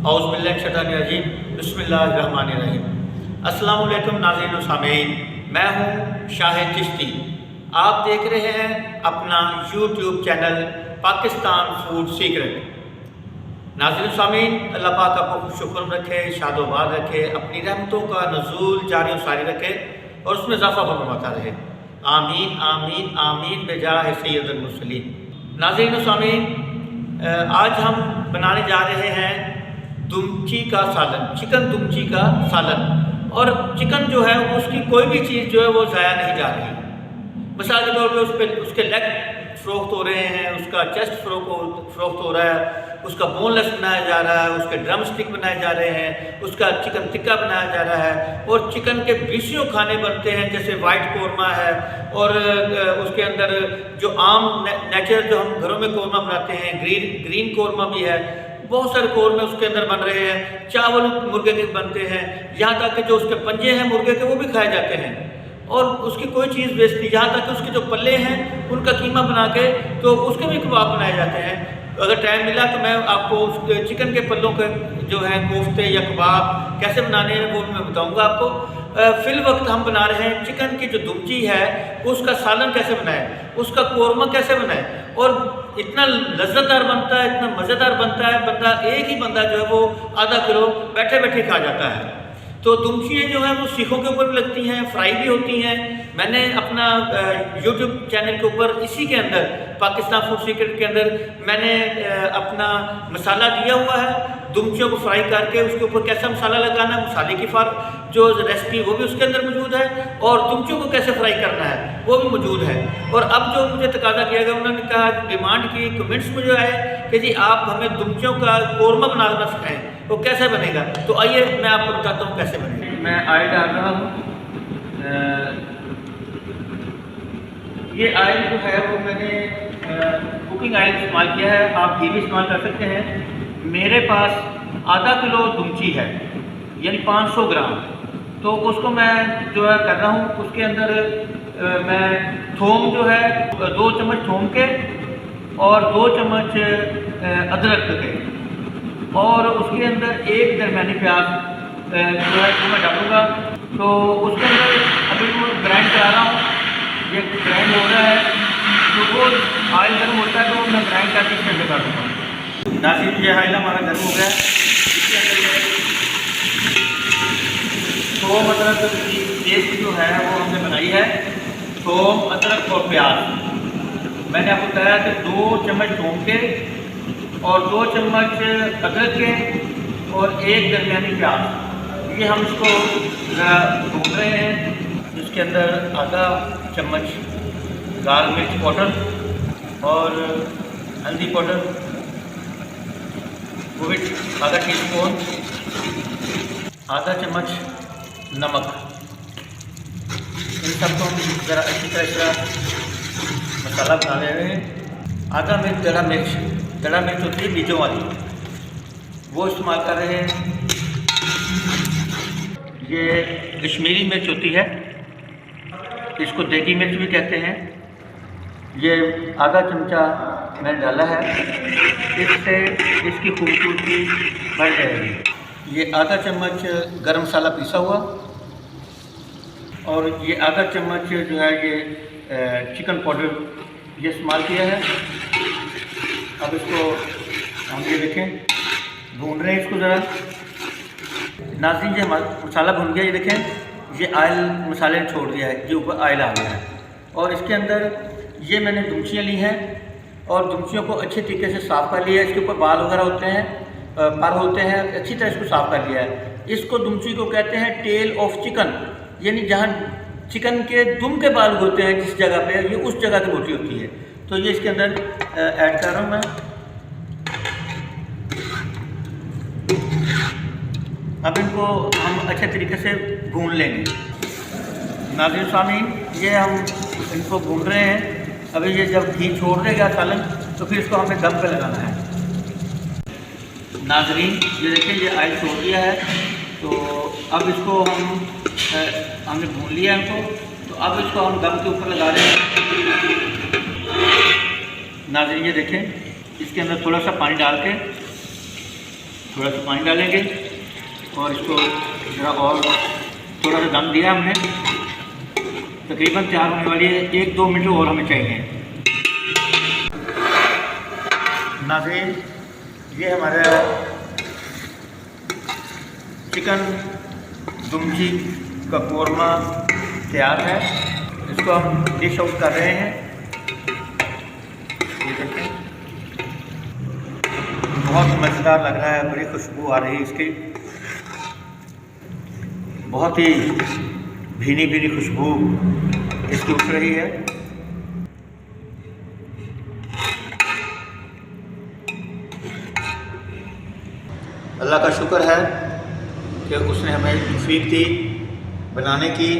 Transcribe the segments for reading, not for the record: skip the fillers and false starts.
औज़ुबिल्लाहिमिनश्शैतानिर्रजीम बिस्मिल्लाहिर्रहमानिर्रहीम। अस्सलाम वालेकुम नाज़रीन व सामीईन, मैं हूँ शाहिद चिश्ती। आप देख रहे हैं अपना YouTube channel Pakistan food secret. नाज़रीन व सामीईन, अल्लाह पाक आपको शुक्र रखे, शादोबाद रखे, अपनी रहमतों का नज़ूल जारी व सारी रखे और उसमें इजाफ़ा फरमाता रहे। आमीन आमीन आमीन बेजाह सैयदुल मुरसलीन। नाज़रीन व सामीईन, आज हम बनाने जा रहे हैं दुमची का सालन, चिकन दुमची का सालन। और चिकन जो है उसकी कोई भी चीज़ जो है वो ज़ाया नहीं जा रही। मिसाल के तौर पे उसके लेग फ़रोख्त हो रहे हैं, उसका चेस्ट फ़रोख्त हो रहा है, उसका बोनलेस बनाया जा रहा है, उसके ड्रम स्टिक बनाए जा रहे हैं, उसका चिकन टिक्का बनाया जा रहा है और चिकन के बीसियों खाने बनते हैं जैसे वाइट कौरमा है और उसके अंदर जो आम नेचुरल जो हम घरों में कौरमा बनाते हैं ग्रीन कौरमा भी है। बहुत सारे कौरमे उसके अंदर बन रहे हैं, चावल मुर्गे के बनते हैं, यहाँ तक कि जो उसके पंजे हैं मुर्गे के वो भी खाए जाते हैं और उसकी कोई चीज़ वेस्ट नहीं। यहाँ तक कि उसके जो पल्ले हैं उनका कीमा बना के तो उसके भी कबाब बनाए जाते हैं। अगर टाइम मिला तो मैं आपको उस चिकन के पल्लों के जो है कोफ्ते या कबाब कैसे बनाने हैं वो मैं बताऊँगा आपको। फिल वक्त हम बना रहे हैं चिकन की जो दुमची है उसका सालन कैसे बनाएं, उसका कौरमा कैसे बनाएं और इतना लज्जतदार बनता है, इतना मज़ेदार बनता है, बंदा एक ही बंदा जो है वो आधा किलो बैठे बैठे खा जाता है। तो दुमचियाँ जो हैं वो सीखों के ऊपर भी लगती हैं, फ्राई भी होती हैं। मैंने अपना यूट्यूब चैनल के ऊपर इसी के अंदर पाकिस्तान फूड सीक्रेट के अंदर मैंने अपना मसाला दिया हुआ है। दुमचियों को फ्राई करके उसके ऊपर कैसा मसाला लगाना है, मसाले की जो रेसिपी वो भी उसके अंदर मौजूद है और दुमचियों को कैसे फ्राई करना है वो भी मौजूद है। और अब जो मुझे तकाजा किया गया, उन्होंने कहा, डिमांड की, कमेंट्स में जो है कि जी आप हमें दुमचियों का कौरमा बनाना सिखाएं, तो कैसे बनेगा। तो आइए मैं आपको बताता हूँ कैसे बनेगा। मैं ऑयल डाल रहा हूँ। ये ऑयल जो है वो मैंने कुकिंग ऑयल इस्तेमाल किया है, आप घी भी इस्तेमाल कर सकते हैं। मेरे पास आधा किलो दुमची है यानी 500 ग्राम, तो उसको मैं जो है कर रहा हूँ। उसके अंदर मैं थोम जो है 2 चम्मच थोम के और 2 चम्मच अदरक के और उसके अंदर एक दरमियानी प्याज जो है वो मैं डालूँगा। तो उसके अंदर अभी वो ग्राइंड करा रहा हूँ, ये ग्राइंड हो रहा है तो वो ऑयल गर्म होता है तो मैं ग्राइंड करके इसके अंदर कर दूँगा। नाज़रीन, ये ऑयल हमारा गर्म हो गया है। इसके अंदर थोम अदरक की पेस्ट जो है वो हमने बनाई है, थोम अदरक और प्याज। मैंने आपको बताया कि 2 चम्मच थोम के और 2 चम्मच अदरक के और एक दरमियानी प्याज, ये हम इसको ज़रा भून रहे हैं। इसके अंदर आधा चम्मच लाल मिर्च पाउडर और हल्दी पाउडर, वो भी आधा टीस्पून, आधा चम्मच नमक। इन सबको हम ज़रा अच्छी तरह मसाला बना ले रहे हैं। आधा मिर्च दड़ा मिर्च होती है बीजों वाली, वो इस्तेमाल कर रहे हैं। ये कश्मीरी मिर्च होती है, इसको देगी मिर्च भी कहते हैं। ये आधा चमचा मैंने डाला है, इससे इसकी खूबसूरती बढ़ जाएगी। ये आधा चम्मच गरम मसाला पीसा हुआ और ये आधा चम्मच जो है ये चिकन पाउडर ये इस्तेमाल किया है। अब इसको हम ये देखें भून रहे हैं इसको ज़रा। नाज़रीन, ये मसाला भून गया, ये देखें ये ऑयल मसाले ने छोड़ दिया है, ये ऊपर ऑयल आ गया है। और इसके अंदर ये मैंने दुमचियाँ ली हैं और दुमचियों को अच्छे तरीके से साफ़ कर लिया है। इसके ऊपर बाल वगैरह होते हैं, पर होते हैं, अच्छी तरह इसको साफ़ कर लिया है। इसको दुमची को कहते हैं टेल ऑफ चिकन, यानी जहाँ चिकन के दुम के बाल होते हैं जिस जगह पे, ये उस जगह की बोटी होती है। तो ये इसके अंदर ऐड कर रहा हूँ मैं। अब इनको हम अच्छे तरीके से भून लेंगे। नाज़रीन सामीन, ये हम इनको भून रहे हैं। अभी ये जब घी छोड़ देगा सालन तो फिर इसको हमें दम पे लगाना है। नाज़रीन, ये देखिए ये ऑयल छोड़ दिया है, तो अब इसको हमने भून लिया इनको, तो अब इसको हम दम के ऊपर लगा रहे हैं। नाज़रीन, ये देखें इसके अंदर थोड़ा सा पानी डाल के थोड़ा सा पानी डालेंगे और इसको ज़रा और थोड़ा सा दम दिया हमने, तकरीबन तैयार होने वाली है। 1-2 मिनट और हमें चाहिए। नाज़रीन, ये हमारा चिकन दुमची का कोरमा तैयार है। इसको हम डिश आउट कर रहे हैं। ये देखें, बहुत मज़ेदार लग रहा है, बड़ी खुशबू आ रही है इसकी, बहुत ही भीनी भीनी खुशबू इसकी उठ रही है। अल्लाह का शुक्र है कि उसने हमें तौफीक दी बनाने की,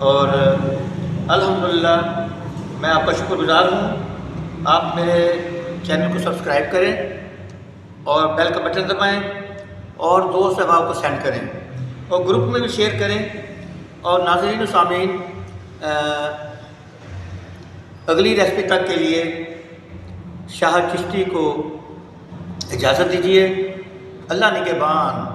और अल्हम्दुलिल्लाह मैं आपका शुक्रगुज़ार हूँ। आप मेरे चैनल को सब्सक्राइब करें और बेल का बटन दबाएं और दोस्त अहबाब को सेंड करें और ग्रुप में भी शेयर करें। और नाज़रीन व सामीन, अगली रेसिपी तक के लिए शाह चिश्ती को इजाज़त दीजिए। अल्लाह निगहबान।